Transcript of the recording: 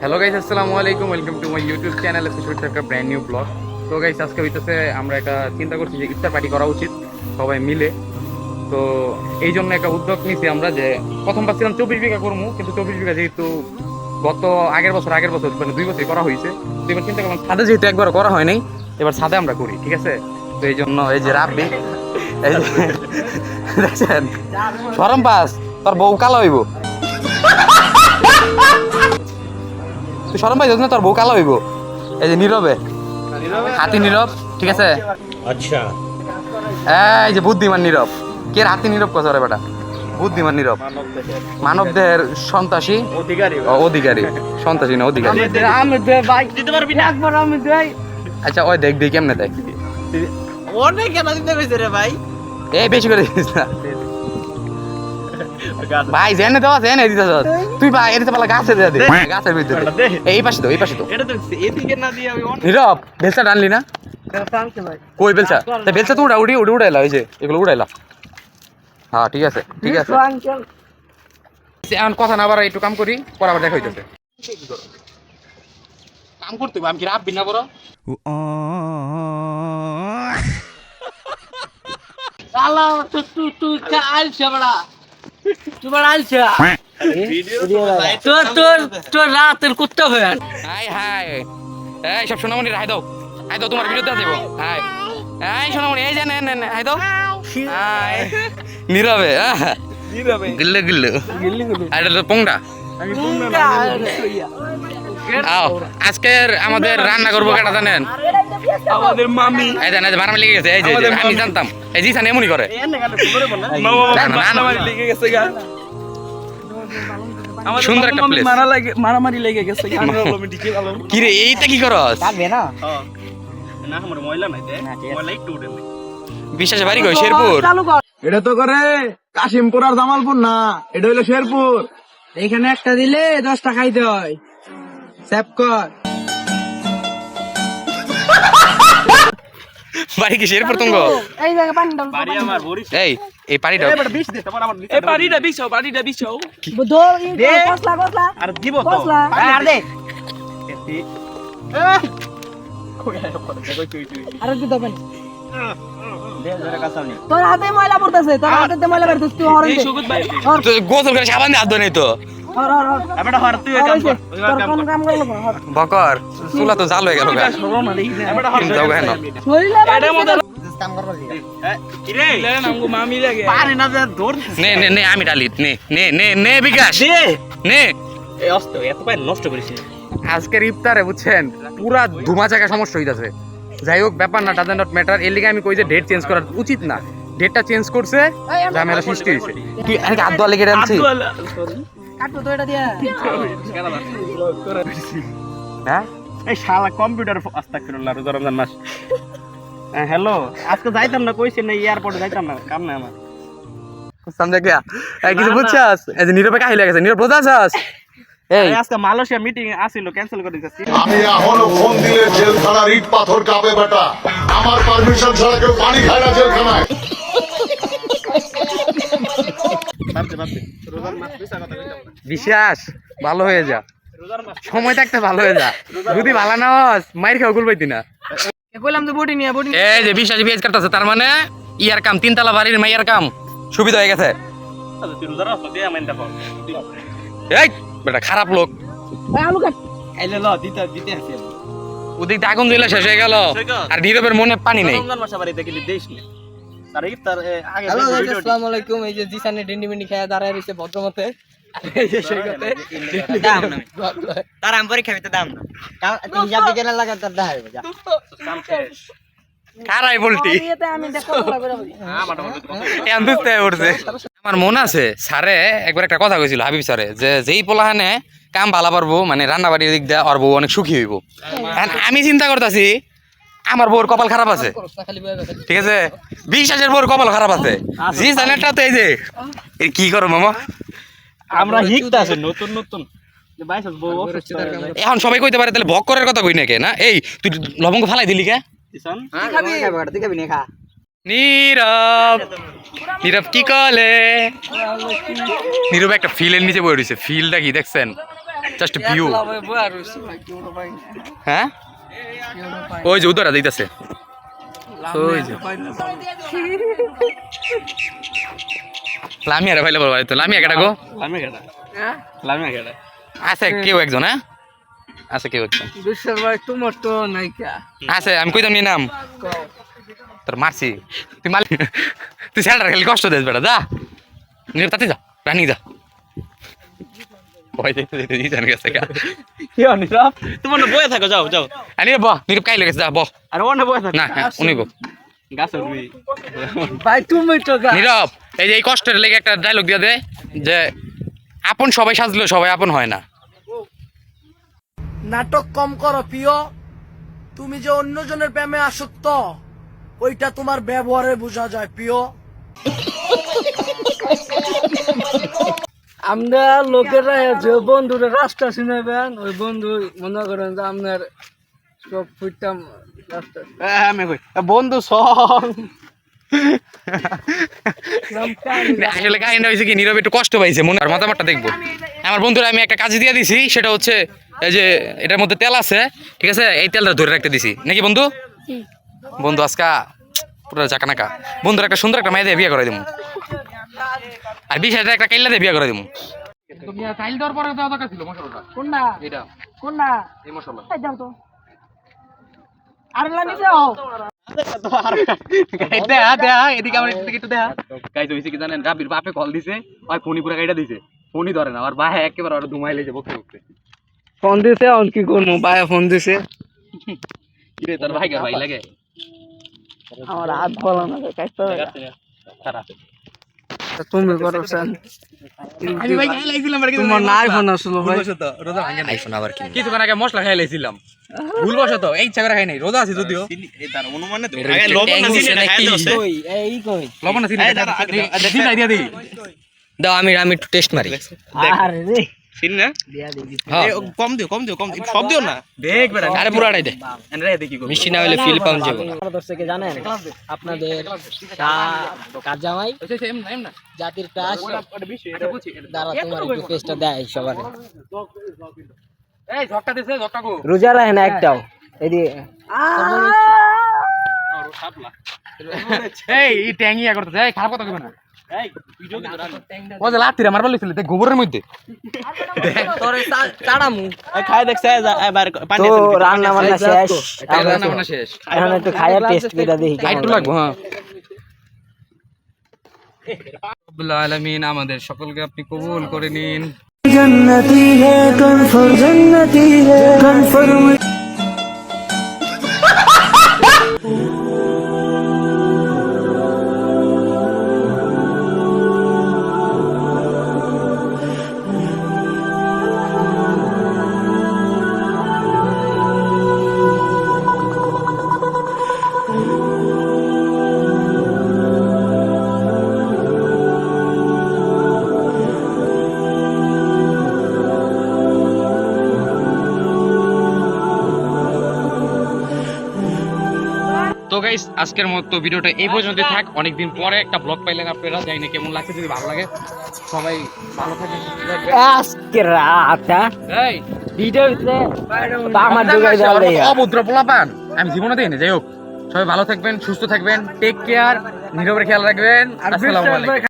Hello guys, আসসালামু আলাইকুম। Welcome to my YouTube channel একটা ব্র্যান্ড নিউ ব্লগ। তো গাইস, আজকে হইতেছে আমরা একটা চিন্তা করছি যে ইফতার পার্টি করা উচিত সবাই মিলে। তো এই জন্য একটা উদ্যোগ নিয়েছি আমরা, যে প্রথম ভাবছিলাম 24 বিঘা করবো, কিন্তু 24 বিঘা যেহেতু আগের বছর মানে 2 বছর করা হয়েছে, তো এবার চিন্তা করলাম ছাদে যেহেতু একবার করা হয় নাই, এবার ছাদে আমরা করি, ঠিক আছে? তো এই জন্য এই যে রাব্বি, এই যে দেখছেন শরম পাস, তোর বউ কালো হইব, তুই শরম পাইছিস না? তোর বউ কালো হইব। এই যে নীরবে, হাতি নীরব, ঠিক আছে? আচ্ছা, এই যে বুদ্ধিমান নীরব। কে হাতি নীরব কথা রে বেটা? বুদ্ধিমান নীরব, মানব দেহের সন্ত্রাসী অধিকারী, সন্ত্রাসী না অধিকারী। আচ্ছা ওই দেখ দেখ কেমনে দেখ, অনেক কেন দিতে কইছে রে ভাই? এই বেশি করে দিস না ভাই, জেনে দেওয়া জেনে দিতে তুই ভাই, এদিকে পালা গাছে দিয়ে দে, গাছের ভিতরে এই পাশে তো, এই পাশে তো। এটা তো এদিকে না দিয়ে আমি নীরব বেলচা টানলি না? কই বেলচা? তা বেলচা তো উড়াইলা, ওই যে এগুলো উড়াইলা। হ্যাঁ ঠিক আছে ঠিক আছে, এখন কথা না বাড়া, একটু কাম করি, পর আবার দেখা হইতেছে। কাম করতে আমি কি রাখবি না বড়? সালা তো তুই আইলছে বড়া, তুই বড় আইলছে তোর রাতের কুত্তা হয়ে। হাই হাই, এই সব সোনামণি হাই দাও, হাই দাও, তোমার বিরুদ্ধে দেবো। হাই হাই সোনামণি, এই যে নেন হাই দাও। হাই নীরবে, গিল্লে গিল্লে এটা তো পোংটা। আও আজকের আমাদের রান্না করবো কেটা জানেন? আমাদের মামি এই জানেন মারামারি লেগে গেছে, এই যে আমি জানতাম, এই জি সান এমনই করে। লেগে গেছে গা, সুন্দর একটা প্লেস, মারামারি লেগে গেছে গা। কি রে এইটা কি করস? থাকবে না না আমার ময়লা নাই দে, ময়লা একটু উঠে নাই। বিশ্বাসে বাড়ি কই? শেরপুর। এটা তো করে কাশিমপুর আর জামালপুর না, এটা হইলো শেরপুর। এখানে একটা দিলে 10 টাকা খাইতে হয়। সেভ কর। বাড়ি কি শেরপুর তুঙ্গ? এই জায়গা পানি দাও। বাড়ি আমার বরিশ। এই পানিটা এবার 20 দে, তারপর আবার এই বাড়িটা বিছাও। দে কসলা আর দিব তো কসলা আর দে। আর কি দেবেন? দে ধরে কাছানি। তোর হাতে ময়লা পড়তেছে, তোর হাতে ময়লা পড়তেছে, তুই হরন দে। তো গোসল করে সাবান দিয়ে হাত ধোয় নাই তো? হর এবারে হর তুই কাম কর, তোর কোন কাম করলো হর। বকর চুলা তো জাল হয়ে গেল গা। এবারে হর যাও গা না। শরীরে এটার মধ্যে কাম করবো দি। কি রে নামগো মামি লাগে পারে না দে ধর নে আমি ডালি, নে বিকাশ দে। নে। এই অস্ত এত পায় নষ্ট করিস। আজকের ইফতারে বুঝছেন পুরা ধুমা জায়গা সমস্যা হইতাছে। যাই হোক ব্যাপার না, ডাজেন্ট নট ম্যাটার। এর লিগে আমি কই যে ডেট চেঞ্জ করা উচিত না। ডেটটা চেঞ্জ করছে, ঝামেলা সৃষ্টি হইছে। তুই আরে হাত ধোয়া লেগে রাখছিস? কাটো তো এটা দিয়া। হ্যাঁ এই শালা কম্পিউটার আস্তাগফিরুল্লাহ, রোজা রমজান মাস। হ্যালো, আজকে যাইতাম না, কইছেন না এয়ারপোর্টে যাইতাম না, কাম না আমার। সামনে গিয়া কিছু বুঝছাস? এই যে নীরবে কাহিল গেছে, নীরব বোঝাছাস? এই আজকে মালয়েশিয়া মিটিং আছিল, ক্যান্সেল করে দিয়েছি। আমি এখনো ফোন দিলে জেলখানার ইট পাথর কাঁপে বেটা। আমার পারমিশন ছাড়া কেউ পানি খায় না জেলখানায়। ভাবতে রোজার মাস বিশা কথা কইতাম না। বিশ্বাস ভালো হয়ে যা, রোজার মাস সময় থাকতে ভালো হয়ে যা। যদি ভালো না হস মাইর খাও গুল পাইতি না। কইলাম তো বডি নিয়ে বডি। এই যে বিশ্বাস পেঁয়াজ কাটতেছে, তার মানে ইয়ার কাম, তিনতলা বাড়ির মাইয়ার কাম সুবিধা হয়ে গেছে। তুই রোজার মাস দিয়ে আমি দেখো। এই বেটা খারাপ লোক, ভাই আলু কাট। আইলে ল দিতে আসি। ওদিক দিয়ে আগুন জ্বলে শেষ হয়ে গেল, আর নীরবের মনে পানি নেই। রমজান মাস আবার দেখলি দেশ নি। আর ইফতার আগে হ্যালো গাইস, ভিডিও আসসালামু আলাইকুম। এই যে জিসানে ডিন্ডি মিন্ডি খায়া দাঁড়ায় রইছে ভদ্রমতে। এই যে সেই কথা দাম না, তার আম পরীক্ষা ভিতরে দাম না। তুই হিসাব দিকে না লাগা তার দেখাইবো যা। কাম শেষ। খারাই বলটি আমি দেখো বলা করে বলি। আমার এখন বুঝতে পড়ছে। আমার মনে আছে স্যারে একবার একটা কথা কইছিল, হাবিব স্যারে, যে যেই পোলাহানে কাম ভালো পারবো, মানে রান্না বাড়ির দিক দিয়ে আর বউ অনেক সুখী হইব। আমি চিন্তা করতেছি আমার বউর কপাল খারাপ আছে, খালি বয়ে গেছে। ঠিক আছে? বিশ্বাসের বউর কপাল খারাপ আছে। জি জানেটা তো এই যে কি করো মামা, আমরা হিকতা আছে নতুন যে বাইশ বউ এখন সবাই কইতে পারে তাহলে ভক করার কথা কই না কে? না এই তুই লবঙ্গ ফালাই দিলি কে? দিছান কি খাবি? তুই খাবি না খা। নীরব নীরব কি কলে? নীরব একটা ফিলের নিচে বই রয়েছে, ফিলটা কি দেখছেন? জাস্ট ভিউ বয়া রইছে ভাই কেউ পাই না হ্যাঁ ওই যে উদরা দিতেছে ওই যে লামিয়া রে ভাইলে বল তো লামিয়া কেডা গো হ্যাঁ লামিয়া কেডা আছে কেউ একজন হ্যাঁ আছে কেউ একজন বিশ্বের ভাই তোমার তো নাইকা আছে আমি কইতাম নি নাম তোর মারছি তুই মাল তুই স্যালার খালি কষ্ট দেস বেটা যা নির তাতে যা রানি যা ভয় দেখতে দেখতে দিই জানি গেছে কি নীরব তোমার না বয়ে থাকো যাও যাও আনি ব নিরব কাই লেগেছে যা ব আর ওনে বয়ে থাকো না উনি গো গাছ উঠবি ভাই তুমি তো নীরব এই যে এই কষ্টের লেগে একটা ডায়লগ দিয়ে দে যে আপন সবাই সাজলেও সবাই আপন হয় না নাটক কম করো প্রিয় তুমি যে অন্যজনের প্রেমে আসক্ত ওইটা তোমার ব্যবহারে বোঝা যায় প্রিয় আমরা লোকেরা যে বন্ধুরা রাস্তা চিনাবেন ওই বন্ধু মনে করেন যে আপনার সব ফুটতাম রাস্তা আমি কই বন্ধু সং আসলে কাহিনীটা হয়েছে কি নীরব একটু কষ্ট পাইছে মনে আর মতামতটা দেখবো আমার বন্ধুরা আমি একটা কাজ দিয়ে দিছি সেটা হচ্ছে এই যে এটার মধ্যে তেল আছে ঠিক আছে এই তেলটা ধরে রাখতে দিছি নাকি বন্ধু বন্ধু আজকা পুরো চাকানাকা বন্ধুর একটা সুন্দর একটা মেয়ে দিয়ে বিয়ে করে দিব আর 20,000 একটা কাইলা দিয়ে বিয়ে করে দিব কাইল দেওয়ার পরে দেওয়া দরকার ছিল মশলাটা কোনটা এটা কোনটা এই মশলা এই দাও তো আর লানি যাও দেখা দেখা এদিকে আমার এদিকে একটু দেখা গাইজ হইছে কি জানেন রাবির বাপে কল দিছে ওই ফোনই পুরো কাইটা দিছে ফোনই ধরে না আর ভাই একেবারে আর দুমাই লেগে বকতে বকতে ফোন দিছে অন কি করবো ভাই ফোন দিছে কি রে তোর ভাই ভাই লাগে আমার হাত বলা না কাইতে খারাপ তুমি করছেন আমি ভাই খাই লাইছিলাম আর তোমার না আইফোন আসলো ভাই আইফোন আবার কি কিছুক্ষণ আগে মশলা খাই লাইছিলাম ভুল বসত এই ইচ্ছা করে খাই নাই রোজা আছে যদিও এই তার অনুমানে তো আগে লবণ না চিনি না খাই দোছে কই এই কই লবণ আছে দিন আইডিয়া দি দাও আমি একটু টেস্ট মারি আরে রে চিনি না দিয়া দেখি এ, কম দিও সব দিও না দেখ বেটা আরে পুরাটাই দে এনরে দেখি গো মিষ্টি না হলে ফিল পাউন যাবে দর্শকে জানেন আপনাদের কাজ জামাই এম না জাতির ক্রাশ দ্বারা তোমার একটু ফেসটা দেয় সবার এই ঝটকা দিছে ঝটকা গো রোজা রাখে না একটাও এদিকে এই ট্যাঙ্গিয়া করতেছে এই খারাপ কথা কইবে না ও যে লাত্তিরা মারবার লইছিল দেখ গোবরের মধ্যে তোরে চাড়ামু খাই দেখছে এবার পানি তো রান্না বান্না শেষ রান্না বান্না শেষ এখন একটু খাইয়া টেস্ট করে দেখি কেমন একটু লাগবো হ্যাঁ রব্বুল আলামিন আমাদের সকলকে আপনি কবুল করে নিন जन्नती है कन्फर्म जन्नती है कन्फर्म তো গাইস আজকের মতো ভিডিওটা এই পর্যন্ত থাক অনেকদিন পরে একটা ব্লগ পাইলেন আপনারা জানি না কেমন লাগছে যদি ভালো লাগে সবাই ভালো থাকবেন সুস্থ থাকবেন আজকে রাতটা এই ভিডিও ভিতরে আমার ঢুকাই দেওয়া অভদ্র পোলাপান আমি জীবনে দেখিনি যাই হোক সবাই ভালো থাকবেন সুস্থ থাকবেন টেক কেয়ার নীরবের খেয়াল রাখবেন আসসালামু আলাইকুম